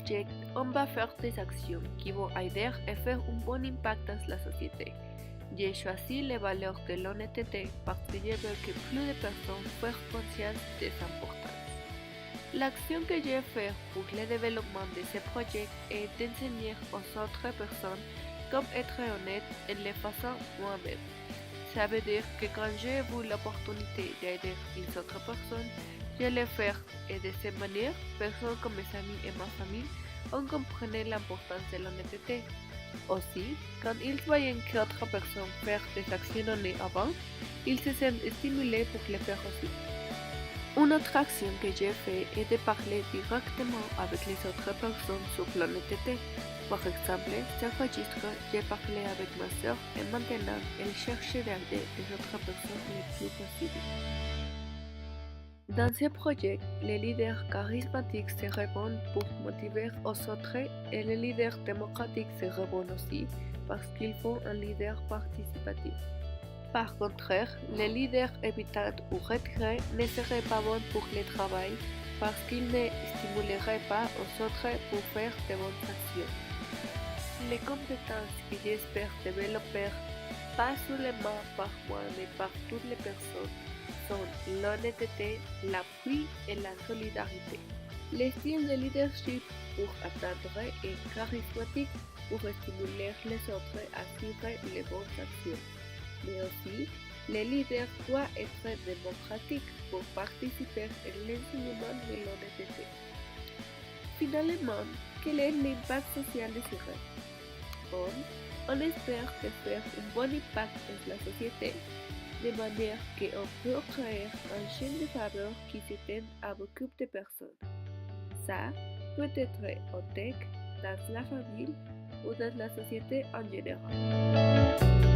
projet, on va faire des actions qui vont aider à faire un bon impact dans la société. J'ai choisi les valeurs de l'honnêteté parce que je veux que plus de personnes fassent conscience de sa importance. L'action que j'ai faite pour le développement de ce projet est d'enseigner aux autres personnes comment être honnête en le faisant moi-même. Ça veut dire que quand j'ai eu l'opportunité d'aider une autre personne, je l'ai fait et de cette manière, personnes comme mes amis et ma famille ont compris l'importance de l'honnêteté. Aussi, quand ils voient qu'autre personne faire des actions honnêtes avant, ils se sentent stimulés pour le faire aussi. Une autre action que j'ai faite est de parler directement avec les autres personnes sur l'honnêteté. Par exemple, chaque registre, j'ai parlé avec ma sœur et maintenant, elle cherche d'aider les autres personnes le plus possible. Dans ce projet, les leaders charismatiques se répondent pour motiver aux autres et les leaders démocratiques se répondent aussi parce qu'ils font un leader participatif. Par contre, les leaders évitants ou retirés ne seraient pas bons pour le travail parce qu'ils ne stimuleraient pas aux autres pour faire de bonnes actions. Les compétences que j'espère développer, pas seulement par moi mais par toutes les personnes, sont l'honnêteté, l'appui et la solidarité. Le style de leadership pour atteindre est charismatique pour stimuler les autres à suivre les bonnes actions. Mais aussi, le leader doit être démocratique pour participer à l'enseignement de l'honnêteté. Finalement, quel est l'impact social désiré? On espère faire un bon impact dans la société, de manière qu'on peut créer une chaîne de valeur qui s'étend à beaucoup de personnes. Ça peut être au tech, dans la famille ou dans la société en général.